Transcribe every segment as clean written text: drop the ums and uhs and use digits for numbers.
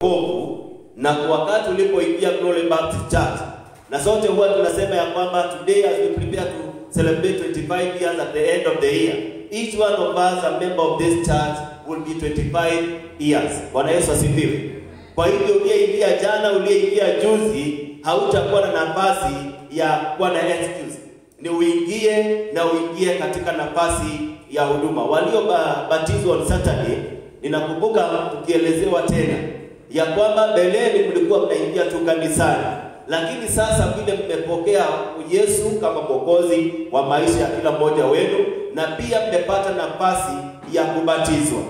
wokovu na kwa wakati ulipoingia Glory Baptist Church. Na sote huwa tunasema ya kwamba today as we prepare to celebrate 25 years at the end of the year, each one of us a member of this church will be 25 years. Bwana Yesu asifiwe. Kwa hivyo uliyeingia jana, uliyeingia juzi, hautakuwa na nafasi ya kuwa na excuse. Ni uingie katika nafasi ya huduma. Waliobatizwa on Saturday, ninakumbuka tukielezewa tena ya kwamba mbeleni mlikuwa mnaingia tu kanisani, lakini sasa vile mmepokea Yesu kama Mwokozi wa maisha ya kila mmoja wenu, na pia mmepata nafasi ya kubatizwa,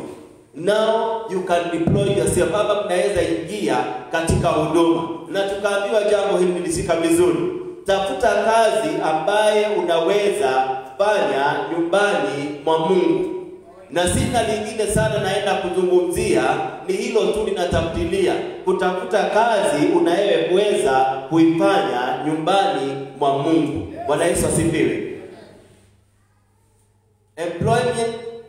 now you can deploy yourself. Hapa mnaweza ingia katika huduma. Na tukaambiwa jambo hili nilishika vizuri: tafuta kazi ambaye unaweza fanya nyumbani mwa Mungu. Na sina lingine sana naenda kuzungumzia, ni hilo tu ninatafutilia, kutafuta kazi unayoweza kuifanya nyumbani mwa Mungu. Bwana Yesu asifiwe.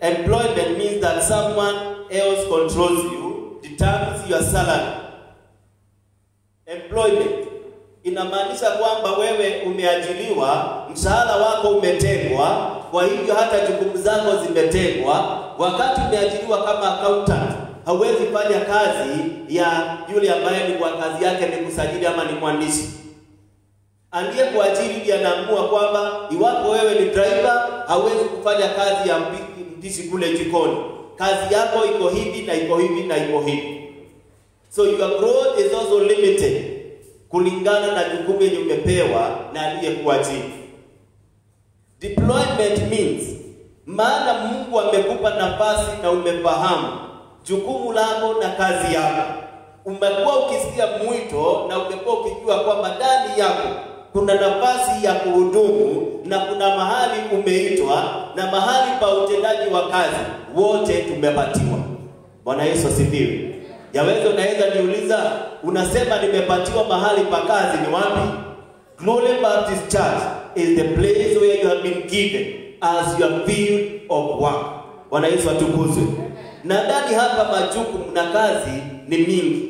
Employment means that someone else controls you, determines your salary. Employment inamaanisha kwamba wewe umeajiriwa, mshahara wako umetengwa, kwa hivyo hata jukumu zako zimetengwa. Wakati umeajiriwa kama accountant, hauwezi fanya kazi ya yule ambaye ni kwa kazi yake ni kusajili ama ni mwandishi. Aliyekuajiri ndiye anaamua kwamba iwapo wewe ni driver, hauwezi kufanya kazi ya mpishi kule jikoni. Kazi yako iko hivi na iko hivi na iko hivi. So your growth is also limited kulingana na jukumu yenye umepewa na aliyekuajiri. Deployment means, maana Mungu amekupa nafasi na umefahamu jukumu lako na kazi yako. Umekuwa ukisikia mwito na umekuwa ukijua kwamba ndani yako kuna nafasi ya kuhudumu na kuna mahali umeitwa na mahali pa utendaji wa kazi. Wote tumepatiwa. Bwana Yesu asifiwe. Unaweza niuliza, unasema nimepatiwa mahali pa kazi, ni wapi? Glory Baptist Church is the place where you have been given as your field of work. Bwana Yesu atukuzwe. Na ndani hapa majukumu na kazi ni mingi.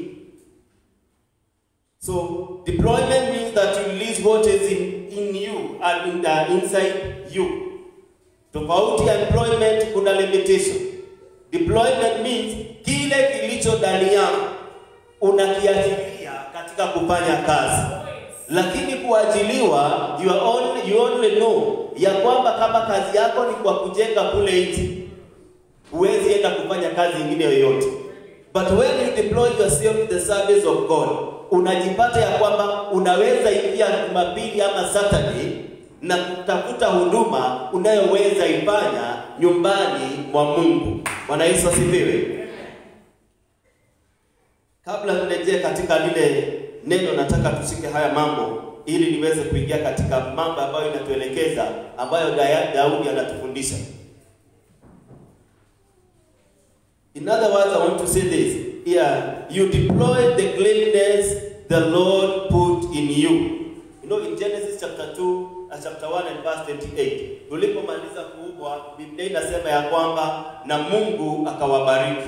So deployment means that you release what is in you and inside you. Tofauti ya employment kuna limitation. Deployment means kile kilicho ndani yako unakiachilia katika kufanya kazi. Lakini kuajiliwa, you only know ya kwamba kama kazi yako ni kwa kujenga kule nje, huwezi enda kufanya kazi nyingine yoyote. But when you deploy yourself in the service of God, unajipata ya kwamba unaweza ingia Jumapili ama Saturday na kutafuta huduma unayoweza ifanya nyumbani mwa Mungu. Bwana Yesu asifiwe. Kabla turejee katika lile neno, nataka tushike haya mambo ili niweze kuingia katika mambo ambayo inatuelekeza, ambayo Daudi anatufundisha. In other words, I want to say this. Yeah, you deploy the greatness the Lord put in you. You know, in Genesis chapter 1 and verse 28, tulipomaliza kuumbwa, Biblia inasema ya kwamba na Mungu akawabariki.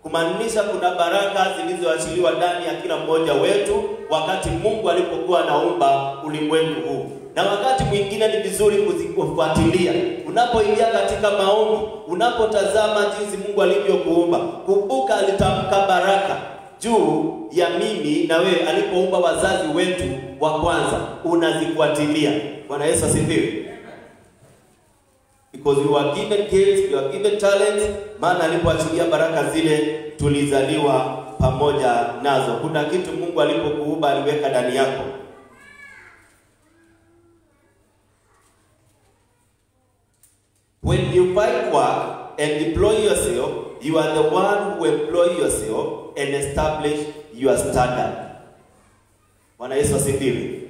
Kumaanisha kuna baraka zilizoachiliwa ndani ya kila mmoja wetu wakati Mungu alipokuwa anaumba ulimwengu huu. Na wakati mwingine ni vizuri kuzifuatilia. Unapoingia katika maombi, unapotazama jinsi Mungu alivyokuumba, kumbuka alitamka baraka juu ya mimi na wewe alipoumba wazazi wetu wa kwanza. Unazifuatilia. Bwana Yesu asifiwe. Because you are given gifts, you are given talent. Maana alipoachilia baraka zile tulizaliwa pamoja nazo. Kuna kitu Mungu alipokuumba aliweka ndani yako. When you find work and deploy yourself, you are the one who employ yourself and establish your standard. Bwana Yesu asifiwe.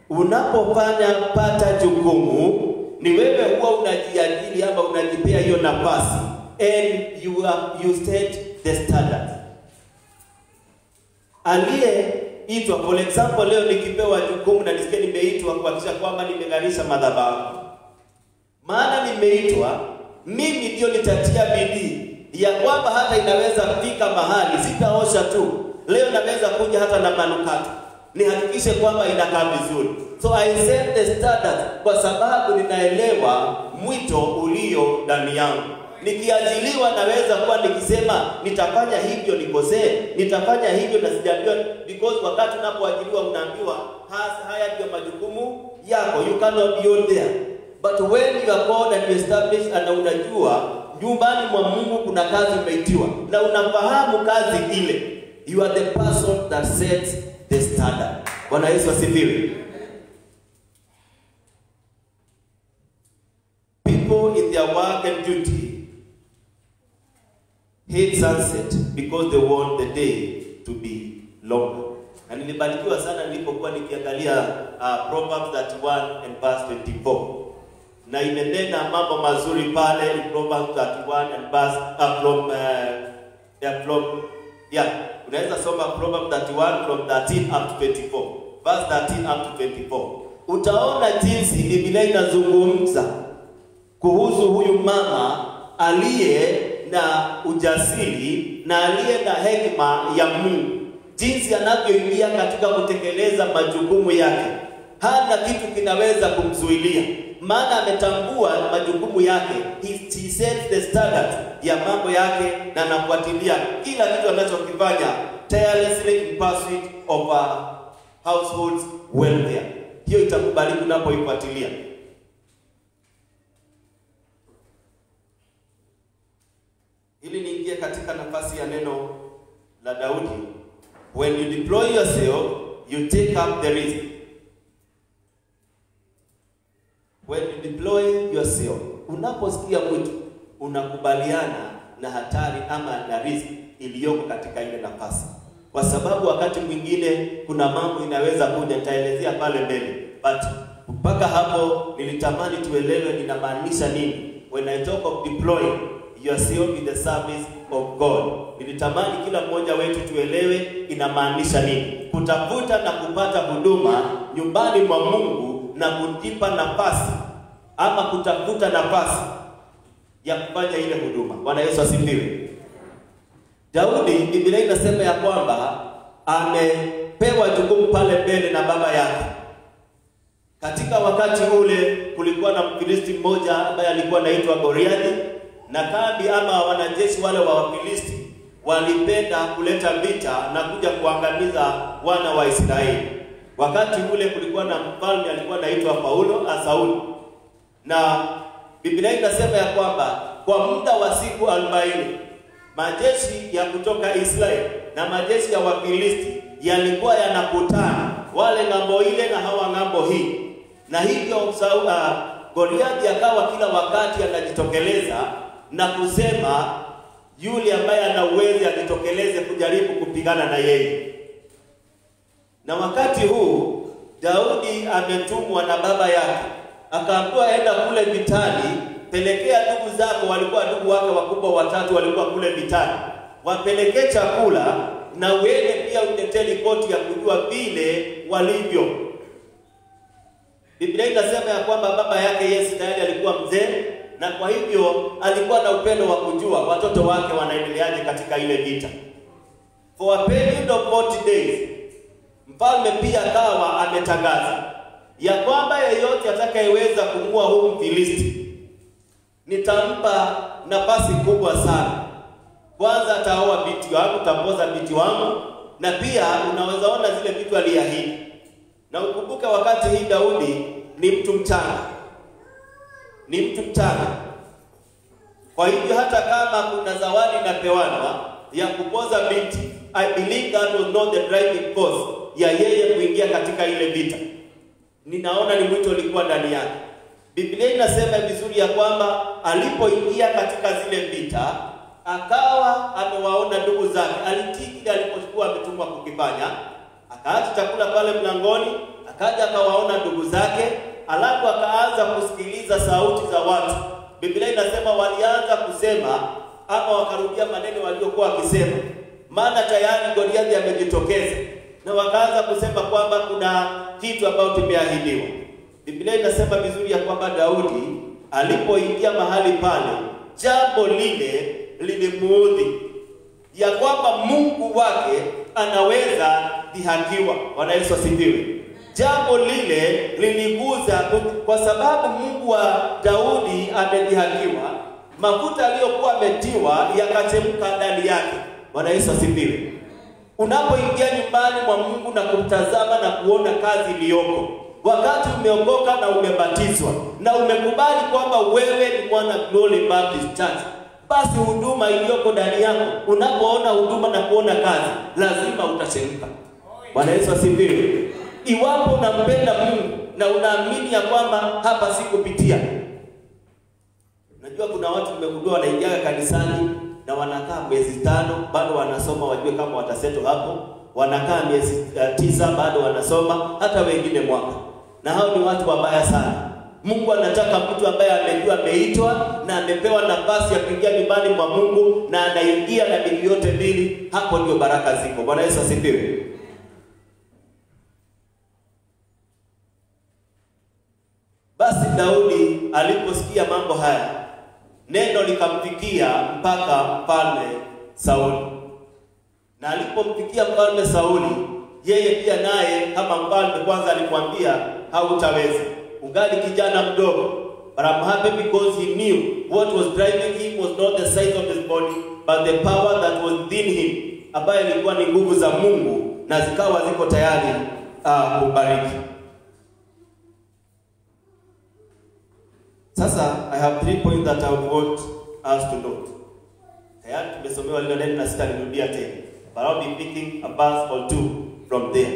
Unapofanya pata jukumu, ni wewe huwa unajiajiri ama unajipea hiyo nafasi, and you set the standard. Aliyeitwa, for example, leo nikipewa jukumu na nisikie nimeitwa kuhakikisha kwamba nimeganisha madhabahu. Maana nimeitwa, mimi ndio nitatia bidii ya kwamba hata inaweza fika mahali sitaosha tu, Leo naweza kuja hata na manukato, nihakikishe kwamba inakaa vizuri. So I set the standard kwa sababu ninaelewa mwito ulio ndani yangu. Nikiajiliwa naweza kuwa nikisema nitafanya hivyo nikosee, nitafanya hivyo na sijajua, because wakati unapoajiliwa unaambiwa haya ndio majukumu yako, you cannot be on there. But when you are called and you establish, na unajua nyumbani mwa Mungu kuna kazi umeitiwa na unafahamu kazi ile, you are the person that sets the standard. Bwana Yesu asifiwe. People in their work and duty hate sunset because they want the day to be longer. Na nilibarikiwa sana nilipokuwa nikiangalia Proverbs 31 and verse 24. Na imenena mambo mazuri pale in Proverbs 31 and verse unaweza soma Proverbs 31 from 13 up to 24. Verse 13 up to 24. Utaona jinsi Biblia inazungumza kuhusu huyu mama aliye na ujasiri na aliye na hekima ya Mungu, jinsi anavyoingia katika kutekeleza majukumu yake. Hana kitu kinaweza kumzuilia, maana ametambua majukumu yake. He sets the standard ya mambo yake na anafuatilia kila kitu anachokifanya, tirelessly in pursuit of a household's welfare. Hiyo itakubariki unapoifuatilia. Ili niingie katika nafasi ya neno la Daudi. When you deploy yourself, you take up the risk. When you deploy yourself, unaposikia mwito, unakubaliana na hatari ama na risk iliyoko katika ile nafasi. Kwa sababu wakati mwingine kuna mambo inaweza kuja, nitaelezea pale mbele. But mpaka hapo nilitamani tuelewe ninamaanisha nini when I talk of deploying yourself in the service of God. Nilitamani kila mmoja wetu tuelewe inamaanisha nini kutafuta na kupata huduma nyumbani mwa Mungu na kujipa nafasi ama kutafuta nafasi ya kufanya ile huduma. Bwana Yesu asifiwe. Daudi, Biblia inasema ya kwamba amepewa jukumu pale mbele na baba yake. Katika wakati ule kulikuwa na Mfilisti mmoja ambaye alikuwa anaitwa Goliathi, na kambi ama wanajeshi wale wa Wafilisti walipenda kuleta vita na kuja kuangamiza wana wa Israeli. Wakati ule kulikuwa na mfalme alikuwa anaitwa Sauli. Na Biblia inasema ya kwamba kwa muda wa siku 40 majeshi ya kutoka Israeli na majeshi ya Wafilisti yalikuwa yanakutana, wale ngambo ile na hawa ngambo hii. Na hivyo Goliathi akawa kila wakati anajitokeleza na kusema yule ambaye ana uwezo ajitokeleze kujaribu kupigana na yeye. Na wakati huu Daudi ametumwa na baba yake, akaambiwa enda kule vitani, pelekea ndugu zako, walikuwa ndugu wake wakubwa watatu walikuwa kule vitani, wapelekee chakula na uende pia utetee ripoti ya kujua vile walivyo. Biblia inasema ya kwamba baba yake Yesu tayari alikuwa mzee, na kwa hivyo alikuwa na upendo wa kujua watoto wake wanaendeleaje katika ile vita. For a period of 40 days, mfalme pia akawa ametangaza ya kwamba yeyote atakayeweza kumua huyu Mfilisti nitampa nafasi kubwa sana. Kwanza ataoa binti wangu, tampoza binti wangu, na pia unaweza ona zile vitu aliahidi. Na ukumbuke wakati hii Daudi ni mtu mchanga. Kwa hivyo hata kama kuna zawadi inapewanwa ya kupoza binti, I believe that was not the driving force ya yeye kuingia katika ile vita. Ninaona ni mwito ulikuwa ndani yake. Biblia inasema vizuri ya kwamba alipoingia katika zile vita, akawa amewaona ndugu zake. Alitii kile alipokuwa ametumwa kukifanya, akaacha chakula pale mlangoni, akaja akawaona ndugu zake, alafu akaanza kusikiliza sauti za watu. Biblia inasema walianza kusema ama wakarudia maneno waliokuwa wakisema, maana tayari Goliathi amejitokeza, na wakaanza kusema kwamba kuna kitu ambacho tumeahidiwa. Biblia inasema vizuri ya kwamba Daudi alipoingia mahali pale, jambo lile lilimuudhi. ya kwamba Mungu wake anaweza dhihakiwa. Bwana Yesu asifiwe. Jambo lile liliguza kwa sababu Mungu wa Daudi amedhihakiwa, mafuta aliyokuwa ametiwa yakachemka ndani yake. Bwana Yesu asifiwe. Unapoingia nyumbani mwa Mungu na kumtazama na kuona kazi iliyoko, wakati umeokoka na umebatizwa na umekubali kwamba wewe ni mwana Glory Baptist Church, basi huduma iliyoko ndani yako, unapoona huduma na kuona kazi, lazima utachemka. Bwana Yesu asifiwe. Iwapo unampenda Mungu na unaamini ya kwamba hapa sikupitia. Najua kuna watu nimegundua wanaingia kanisani na wanakaa miezi 5 bado wanasoma, wajue kama wataseto hapo. Wanakaa miezi 9 bado wanasoma, hata wengine mwaka. Na hao ni watu wabaya sana. Mungu anataka mtu ambaye amejua ameitwa na amepewa nafasi ya kuingia nyumbani mwa Mungu na anaingia na mili yote mbili. Hapo ndio baraka ziko. Bwana Yesu asifiwe. Basi Daudi aliposikia mambo haya, neno likamfikia mpaka mfalme Sauli. Na alipomfikia mfalme Sauli, yeye pia naye kama mfalme kwanza alimwambia, hautaweza, ungali kijana mdogo. But I'm happy because he knew what was driving him was not the size of his body, but the power that was within him, ambayo ilikuwa ni nguvu za Mungu na zikawa ziko tayari kubariki. Sasa I have 3 points that I would want us to note. Tayari tumesomewa lile neno na sitalirudia tena, but I'll be picking a verse or 2 from there.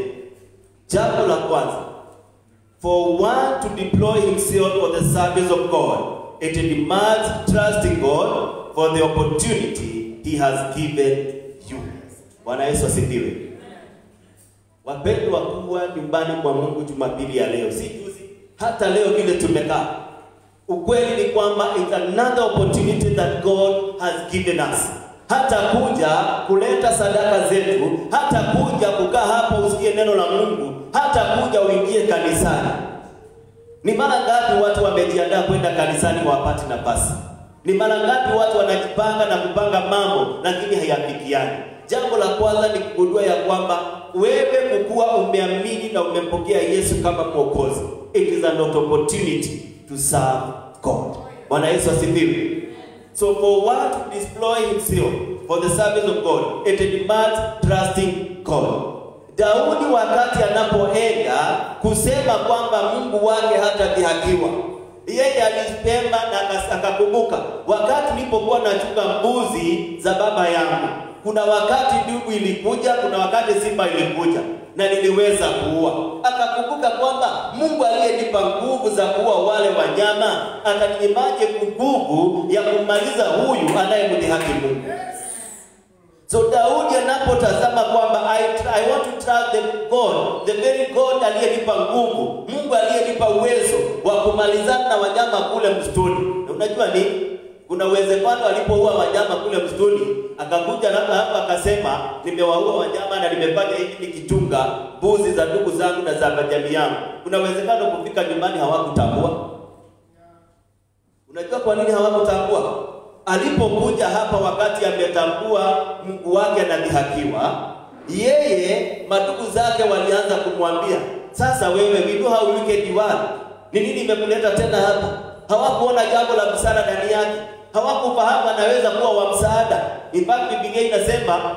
Jambo la kwanza, for one to deploy himself for the service of God, it demands trusting God for the opportunity he has given you. Bwana Yesu asifiwe. Wapendwa, kuwa nyumbani kwa Mungu Jumapili ya leo, si juzi, hata leo vile tumekaa, ukweli ni kwamba it's another opportunity that God has given us. Hata kuja kuleta sadaka zetu, hata kuja kukaa hapa usikie neno la Mungu, hata kuja uingie kanisani. Ni mara ngapi watu wamejiandaa kwenda kanisani hawapati nafasi? Ni mara ngapi watu wanajipanga na kupanga mambo lakini hayafikiani? Jambo la kwanza ni kugundua ya kwamba wewe kukua umeamini na umempokea Yesu kama Mwokozi. It is an opportunity to serve God. Bwana Yesu asifiwe. So for one to deploy himself for the service of God, it demands trusting God. Daudi wakati anapoenda kusema kwamba Mungu wake hatadhihakiwa, yeye alisema na akakumbuka, wakati nilipokuwa nachunga mbuzi za baba yangu, kuna wakati dubu ilikuja, kuna wakati simba ilikuja na niliweza kuua. Akakumbuka kwamba Mungu aliyenipa nguvu za kuua wale wanyama, atanimaje nguvu ya kumaliza huyu anayemdhihaki Mungu? So Daudi anapotazama kwamba I want to trust the God, the very God aliyenipa nguvu, Mungu aliyenipa uwezo wa kumalizana na wanyama kule msituni. Na unajua nini? Kuna uwezekano alipoua wanyama kule msituni, akakuja hapa akasema, nimewaua wanyama na nimefanya hivi nikichunga mbuzi za ndugu zangu na za jamii yangu. Kuna uwezekano kufika nyumbani hawakutambua. Unajua kwa nini hawakutambua? Alipokuja hapa wakati ametambua Mungu wake anadhihakiwa, yeye madugu zake walianza kumwambia, sasa wewe we know how wicked you are. Ni nini imekuleta tena hapa? Hawakuona jambo la msaada ndani yake. Hawakufahamu anaweza kuwa wa msaada. In fact Biblia inasema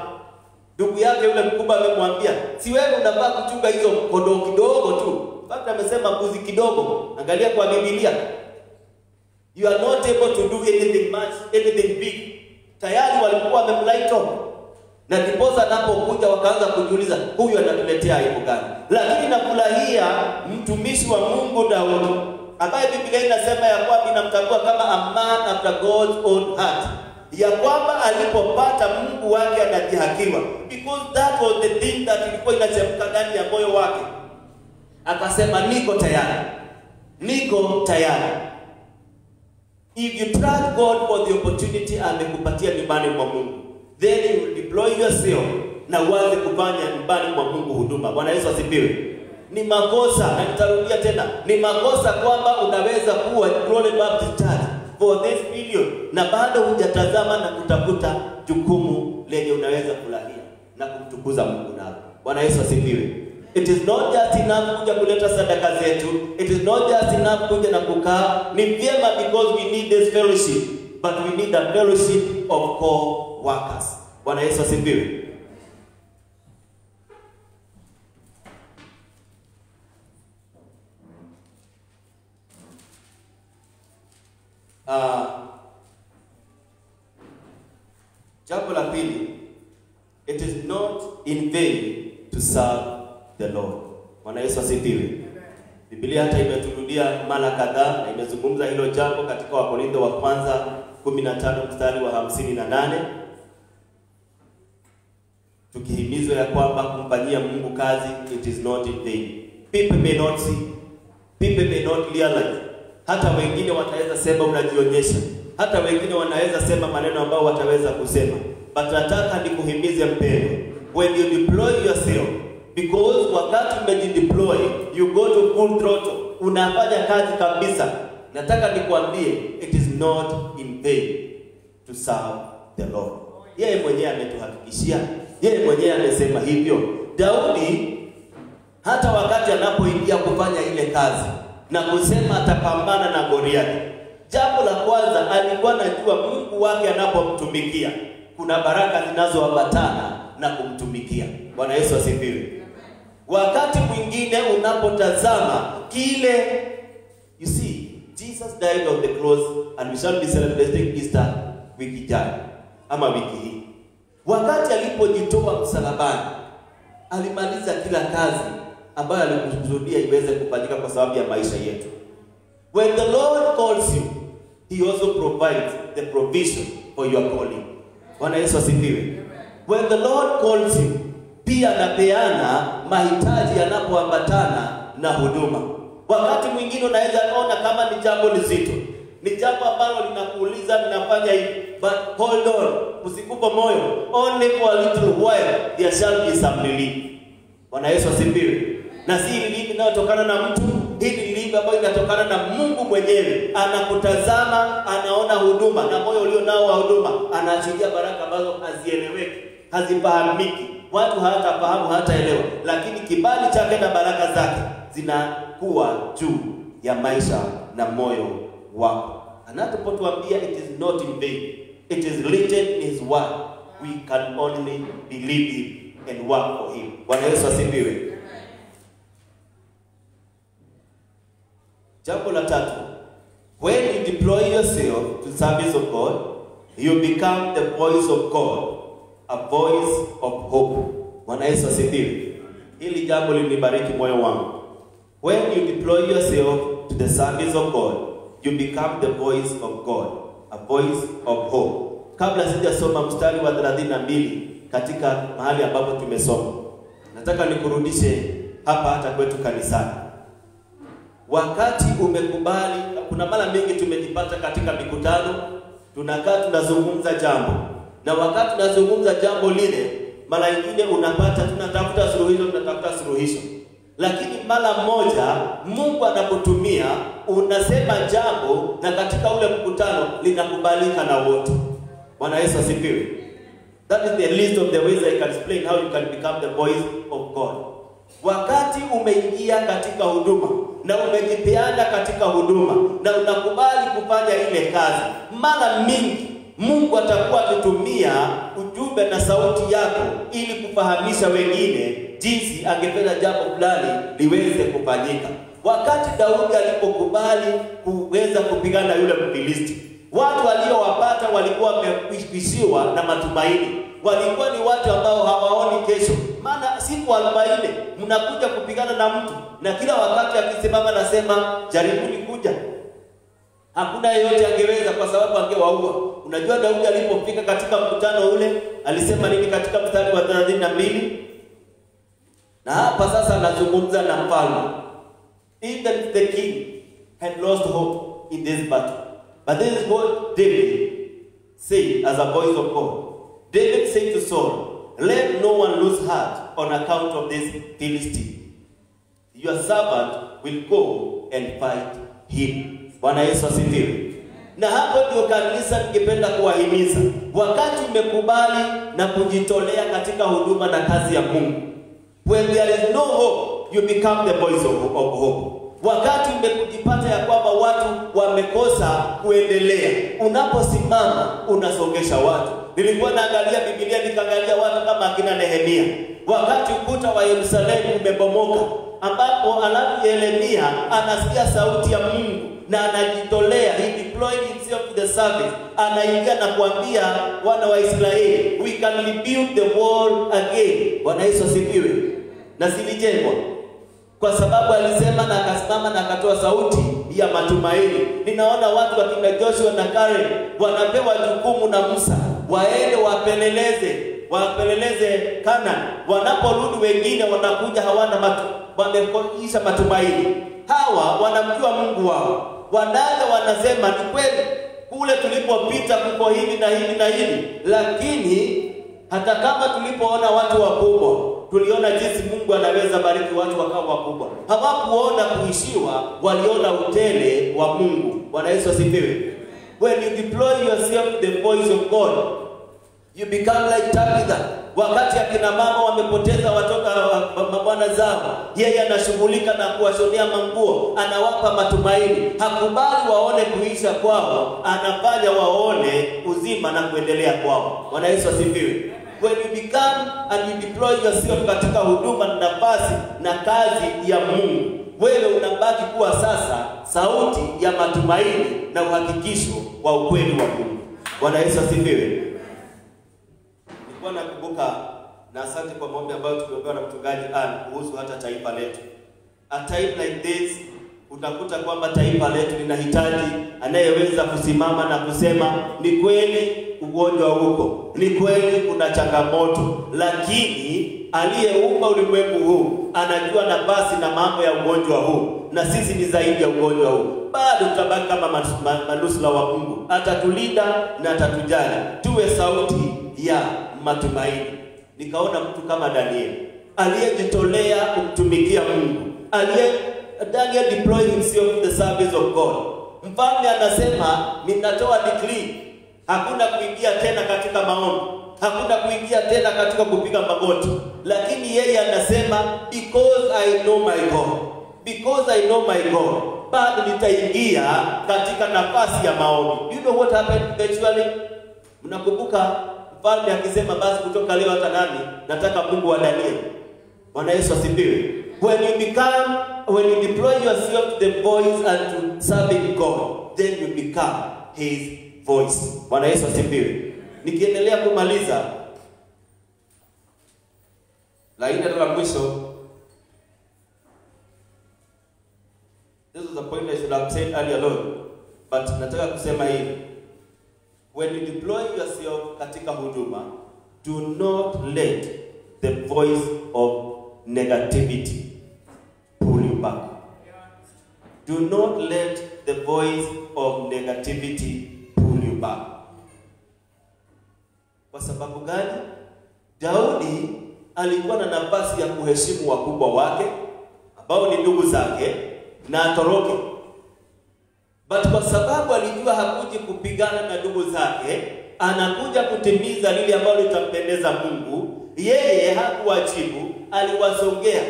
ndugu yake yule mkubwa amemwambia, si wewe unafaa kuchunga hizo kondoo kidogo tu. Baba amesema mbuzi kidogo. Angalia kwa Biblia. You are not able to do anything much, anything big. Tayari walikuwa wamemlaito. Na ndiposa anapokuja wakaanza kujiuliza, huyu anatuletea aibu gani? Lakini nafurahia mtumishi wa Mungu Daudi, ambaye Biblia inasema ya kwamba inamtambua kama a man after God's own heart, ya kwamba alipopata Mungu wake anadhihakiwa, because that was the thing that ilikuwa inachemka ndani ya moyo wake, akasema niko tayari, niko tayari. If you trust God for the opportunity amekupatia nyumbani mwa Mungu, then you will deploy yourself na uanze kufanya nyumbani mwa Mungu huduma. Bwana Yesu asifiwe. Ni makosa, na nitarudia tena, ni makosa kwamba unaweza kuwa Glory Baptist Church for this period na bado hujatazama na kutafuta jukumu lenye unaweza furahia na kumtukuza Mungu nalo. Bwana Yesu asifiwe. It is not just enough kuja kuleta sadaka zetu. It is not just enough kuja na kukaa. Ni vyema because we need this fellowship, but we need a fellowship of co-workers. Bwana Yesu asifiwe. Jambo la pili, it is not in vain to serve the Lord. Bwana Yesu asifiwe. Biblia hata imeturudia mara kadhaa na imezungumza hilo jambo katika Wakorintho wa kwanza 15 mstari wa 58. Tukihimizwa ya kwamba kumfanyia Mungu kazi, it is not in vain. People may not see, people may not realize. Hata wengine wataweza sema unajionyesha. Hata wengine wanaweza sema maneno ambayo wataweza kusema. But nataka nikuhimize mpendwa, when you deploy yourself, because wakati umejideploy, you go to full throttle, unafanya kazi kabisa. Nataka nikwambie, it is not in vain to serve the Lord. Yeye mwenyewe ametuhakikishia, yeye mwenyewe amesema hivyo. Daudi hata wakati anapoingia kufanya ile kazi na kusema atapambana na Goliathi, jambo la kwanza alikuwa anajua Mungu wake anapomtumikia kuna baraka zinazoambatana na kumtumikia. Bwana Yesu asifiwe. Wakati mwingine unapotazama kile, you see, Jesus died on the cross and we shall be celebrating Easter wiki ijayo ama wiki hii. Wakati alipojitoa msalabani, alimaliza kila kazi ambayo alikusudia iweze kufanyika kwa sababu ya maisha yetu. When the Lord calls you, he also provides the provision for your calling. Bwana Yesu asifiwe. When the Lord calls you, pia anapeana mahitaji yanapoambatana na huduma. Wakati mwingine unaweza kuona kama ni jambo lizito, ni jambo ambalo linakuuliza ninafanya hivi, but hold on, usikupe moyo. Only for a little while there shall be some relief. Bwana Yesu asifiwe. Na si relief inayotokana na mtu, hii ni relief ambayo inatokana na Mungu mwenyewe. Anakutazama, anaona huduma na moyo ulio nao wa huduma, anaachilia baraka ambazo hazieleweki, hazifahamiki. Watu hawatafahamu, hataelewa, lakini kibali chake na baraka zake zinakuwa juu ya maisha na moyo wako. Anapotuambia it is not in vain, it is written in his word, we can only believe him and work for him. Bwana Yesu asifiwe. Jambo la tatu, when you deploy yourself to service of God, you become the voice of God, a voice of hope. Bwana Yesu asifiwe. Hili jambo linibariki moyo wangu. When you deploy yourself to the service of God, you become the voice of God, a voice of hope. Kabla sijasoma mstari wa 32 katika mahali ambapo tumesoma, nataka nikurudishe hapa hata kwetu kanisani. Wakati umekubali, kuna mara mingi tumejipata katika mikutano, tunakaa tunazungumza jambo. Na wakati tunazungumza jambo lile, mara nyingine unapata tunatafuta suluhisho. Lakini mara moja Mungu anapotumia, unasema jambo na katika ule mkutano linakubalika na wote. Bwana Yesu asifiwe. That is the list of the ways I can explain how you can become the voice of God. Wakati umeingia katika huduma na umejipeana katika huduma na unakubali kufanya ile kazi, mara mingi Mungu atakuwa akitumia ujumbe na sauti yako ili kufahamisha wengine jinsi angependa jambo fulani liweze kufanyika. Wakati Daudi alipokubali kuweza kupigana yule Mfilisti, watu waliowapata walikuwa wamekwishiwa na matumaini. Walikuwa ni watu ambao hawaoni kesho. Maana siku 40 mnakuja kupigana na mtu na kila wakati akisimama nasema jaribuni kuja. Hakuna yeyote angeweza kwa sababu angewaua. Unajua Daudi alipofika katika mkutano ule alisema nini katika mstari wa 32? Na hapa sasa anazungumza na mfalme. Even the king had lost hope in this battle. But this is what David said as a voice of God. David said to Saul, "Let no one lose heart on account of this Philistine. Your servant will go and fight him." Bwana Yesu asifiwe. Na hapo ndio kanisa ningependa kuwahimiza. Wakati umekubali na kujitolea katika huduma na kazi ya Mungu, when there is no hope, you become the voice of hope. Wakati umekujipata ya kwamba watu wamekosa kuendelea, unaposimama unasongesha watu. Nilikuwa naangalia Biblia, nikaangalia watu kama akina Nehemia. Wakati ukuta wa Yerusalemu umebomoka, ambapo alafu Yeremia anasikia sauti ya Mungu na anajitolea, he deployed himself to the service. Anaingia na kuambia wana wa Israeli, we can rebuild the wall again. Bwana Yesu asifiwe. Na zilijengwa kwa sababu alisema na akasimama na akatoa sauti ya matumaini. Ninaona watu wakina Joshua na Karen wanapewa jukumu na Musa, waende wapeleleze Kanani. Wanaporudi wengine wanakuja hawana wamekoisha matumaini. Hawa wanamjua Mungu wao. Wanaga wanasema ni kweli kule tulipopita kuko hivi na hivi na hivi, lakini hata kama tulipoona watu wakubwa, tuliona jinsi Mungu anaweza bariki watu wakawa wakubwa. Hawakuona kuishiwa, waliona utele wa Mungu. Bwana Yesu asifiwe. When you deploy yourself to the voice of God, you become like Tabitha. Wakati akina mama wamepoteza watoto mabwana zao, yeye anashughulika na kuwashonea manguo, anawapa matumaini. Hakubali waone kuisha kwao, anafanya waone uzima na kuendelea kwao. Bwana Yesu asifiwe. When you become and you deploy yourself katika huduma na nafasi na kazi ya Mungu, wewe unabaki kuwa sasa sauti ya matumaini na uhakikisho wa ukweli wa Mungu. Bwana Yesu asifiwe. Nilikuwa nakumbuka, na asante kwa maombi ambayo tumepewa na mchungaji kuhusu hata taifa letu. A time like this, utakuta kwamba taifa letu linahitaji anayeweza kusimama na kusema ni kweli ugonjwa huko, ni kweli kuna changamoto, lakini aliyeumba ulimwengu huu anajua nafasi na mambo ya ugonjwa huu, na sisi ni zaidi ya ugonjwa huu. Bado tutabaki kama manusura wa Mungu. Atatulinda na atatujali. Tuwe sauti ya matumaini. Nikaona mtu kama Daniel aliyejitolea kumtumikia Mungu. Daniel deployed himself to the service of God. Mfalme anasema, ninatoa decree, hakuna kuingia tena katika maombi, hakuna kuingia tena katika kupiga magoti. Lakini yeye anasema, because I know my God, because I know my God, bado nitaingia katika nafasi ya maombi. You know what happened eventually? Mnakumbuka mfalme akisema, basi kutoka leo hata nami nataka Mungu wa Daniel. Bwana Yesu asifiwe. When you deploy yourself to the voice and to serving God, then you become his voice. Bwana Yesu asifiwe. Nikiendelea kumaliza, laini la mwisho, this is the point I should have said earlier on, but nataka kusema hivi. When you deploy yourself katika huduma, do not let the voice of negativity pull you back. Do not let the voice of negativity pull you back. Kwa sababu gani? Daudi alikuwa na nafasi ya kuheshimu wakubwa wake ambao ni ndugu zake na atoroke. But kwa sababu alijua hakuji kupigana na ndugu zake, anakuja kutimiza lile ambalo litampendeza Mungu, yeye hakuwajibu, aliwasongea.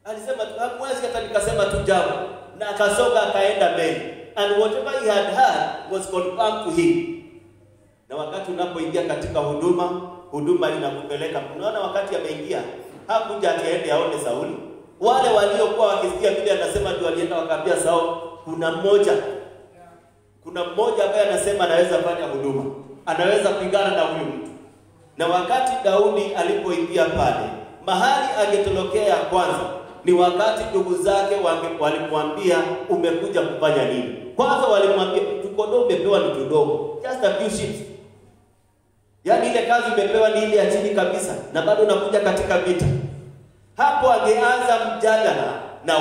Alisema hakuwezi hata nikasema tu jambo, na akasonga akaenda mbele. And whatever he had heard was confirmed to him. Na wakati unapoingia katika huduma inakupeleka. Unaona wakati ameingia, hakuja aende aone Sauli. Wale waliokuwa wakisikia vile anasema ndio walienda wakaambia Sauli, kuna mmoja ambaye anasema anaweza fanya huduma, anaweza pigana na huyu mtu. Na wakati Daudi alipoingia pale, mahali angetolokea kwanza ni wakati ndugu zake walimwambia, umekuja kufanya nini? Kwanza walimwambia, tukodoo umepewa ni kidogo, just a few sheep. Yaani ile kazi umepewa ni ile ya chini kabisa, na bado unakuja katika vita. Hapo angeanza mjadala na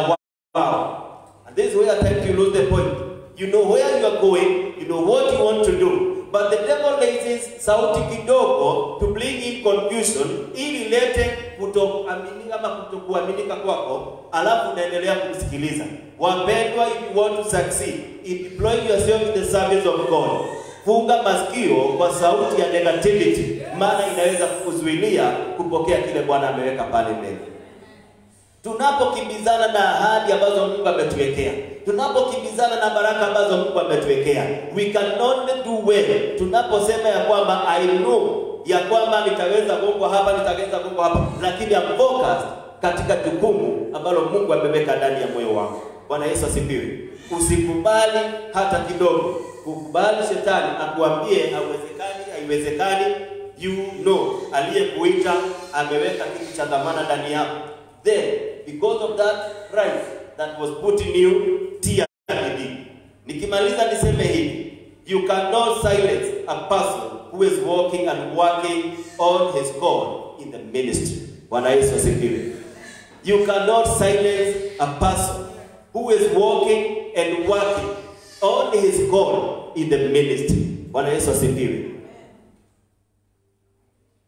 wao. And this is where I think you lose the point. You know where you are going, you know what you want to do. But the devil raises sauti kidogo to bring in confusion, ili lete kutokuaminika ama kutokuaminika kwako, alafu unaendelea kumsikiliza. Wapendwa, if you want to succeed, in deploying yourself in the service of God, funga masikio kwa sauti ya negativity, maana inaweza kukuzuilia kupokea kile Bwana ameweka pale mbele. Tunapokimbizana na ahadi ambazo Mungu ametuwekea, tunapokimbizana na baraka ambazo Mungu ametuwekea, we can only do well tunaposema ya kwamba I know ya kwamba nitaweza Mungu hapa, nitaweza Mungu hapa, lakini I'm focused katika jukumu ambalo Mungu ameweka ndani ya moyo wangu. Bwana Yesu asifiwe. Usikubali hata kidogo kukubali shetani akuambie haiwezekani. You know aliyekuita ameweka kitu cha dhamana ndani yako. Then because of that right that was put in you, tia bidii. Nikimaliza niseme hivi, you cannot silence a person who is walking and working on his call in the ministry. Bwana Yesu asifiwe. You cannot silence a person who is walking and working on his call in the ministry. Bwana Yesu asifiwe.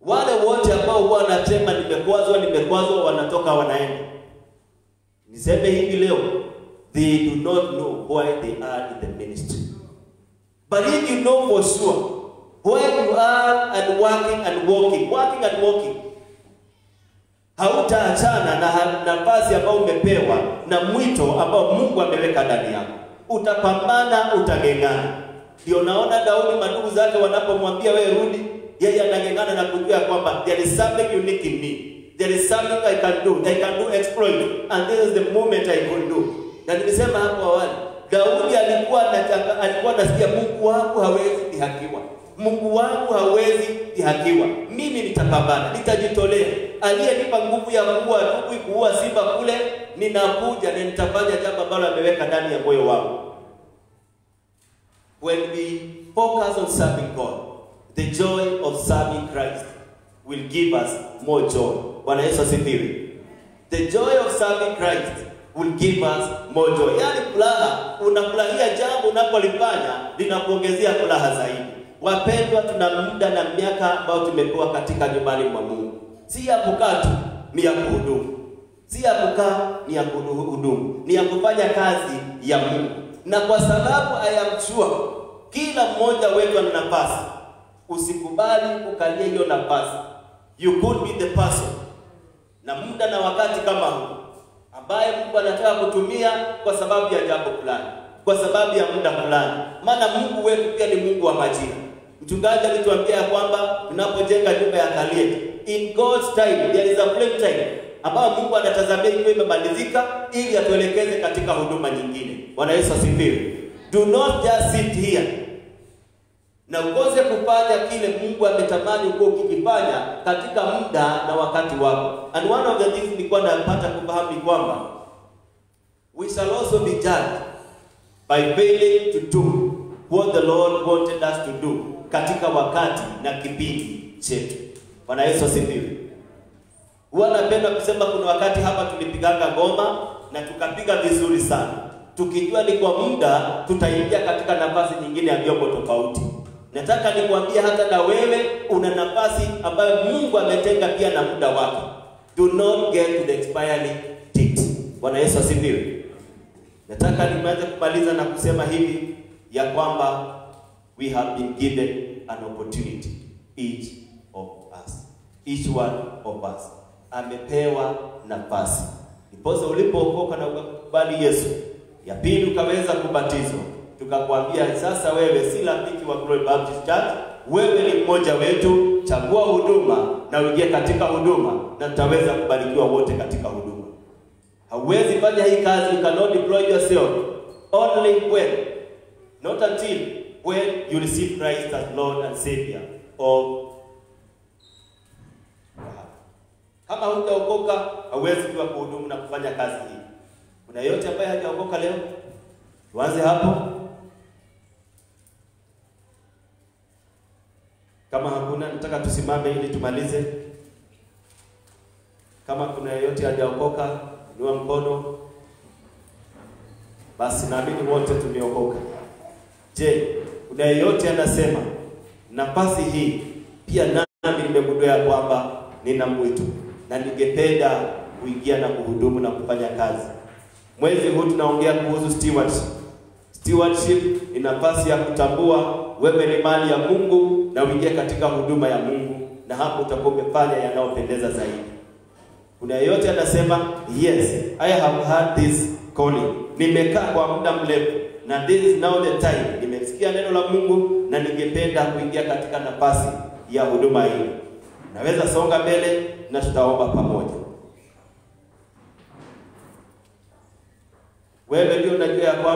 Wale wote ambao huwa wanasema nimekwazwa wanatoka wanaenda. Niseme hivi leo, they do not know why they are in the ministry. But if you know for sure where you are and working and walking, hautaachana na nafasi ambayo umepewa na mwito ambao Mungu ameweka ndani yako. Utapambana, utagengana. Ndio naona Daudi madugu zake wanapomwambia wewe rudi, yeye anagengana na kujua kwamba there is something unique in me. There is something I can do. I can do exploit, and this is the moment I can do. Na nilisema hapo awali, Daudi alikuwa anasikia Mungu wangu hawezi dhihakiwa. Mungu wangu hawezi dhihakiwa. Mimi nitapambana, nitajitolea. Aliyenipa nguvu ya kuua simba kule, ninakuja na nitafanya jambo ambalo ameweka ndani ya moyo wangu. When we focus on serving God, the joy of serving Christ will give us more joy. Bwana Yesu asifiwe. The joy of serving Christ will give us more joy. Yaani furaha, unafurahia jambo unapolifanya linakuongezea furaha zaidi. Wapendwa, tuna muda na miaka ambayo tumepewa katika nyumbani mwa Mungu. Si ya kukaa tu, ni ya kuhudumu. Si ya kukaa, ni ya kuhudumu. Ni ya kufanya kazi ya Mungu. Na kwa sababu I am sure kila mmoja wetu ana nafasi, usikubali kukalia hiyo nafasi. You could be the person na muda na wakati kama huu ambaye Mungu anataka kutumia kwa sababu ya jambo fulani, kwa sababu ya muda fulani. Maana Mungu wetu pia ni Mungu wa majira. Mchungaji alituambia kwamba tunapojenga nyumba ya Kaliet, in God's time there is a flame time ambao Mungu anatazamia iwe imemalizika ili atuelekeze katika huduma nyingine. Bwana Yesu asifiwe. Do not just sit here na ukose kufanya kile Mungu ametamani uko ukifanya katika muda na wakati wako. And one of the things nilikuwa napata kufahamu ni kwamba we shall also be judged by failing to do what the Lord wanted us to do katika wakati na kipindi chetu. Bwana Yesu asifiwe. Huwa napenda kusema kuna wakati hapa tulipiganga ngoma na tukapiga vizuri sana, tukijua ni kwa muda tutaingia katika nafasi nyingine ya vyombo tofauti. Nataka nikwambie hata na wewe una nafasi ambayo Mungu ametenga pia na muda wake. Do not get to the expiring date. Bwana Yesu asifiwe. Nataka nianze kumaliza na kusema hivi ya kwamba we have been given an opportunity, each of us. Each one of us amepewa nafasi. Ndiposa ulipookoka na ukakubali Yesu, ya pili ukaweza kubatizwa, tukakwambia sasa wewe si rafiki wa Glory Baptist Church, wewe ni mmoja wetu, chagua huduma na uingie katika huduma na tutaweza kubarikiwa wote katika huduma. Hauwezi fanya hii kazi, you cannot deploy yourself only when, not until when you receive Christ as Lord and Savior of. Kama hujaokoka hauwezi kuwa kuhudumu na kufanya kazi hii. Kuna yote ambaye hajaokoka leo? Tuanze hapo. Kama hakuna, nataka tusimame ili tumalize. Kama kuna yeyote hajaokoka, inua mkono. Basi naamini wote tumeokoka. Je, kuna yeyote anasema nafasi hii pia nami nimegundua kwamba nina mwito na ningependa kuingia na kuhudumu na kufanya kazi? Mwezi huu tunaongea kuhusu stewardship. Stewardship ni nafasi ya kutambua wewe ni mali ya Mungu na uingie katika huduma ya Mungu, na hapo utakuwa umefanya yanayopendeza zaidi. Kuna yeyote anasema, yes, I have had this calling. Nimekaa kwa muda mrefu na this is now the time. Nimesikia neno la Mungu na ningependa kuingia katika nafasi ya huduma hii. Naweza songa mbele na tutaomba pamoja. Wewe ndio unajua ya kwamba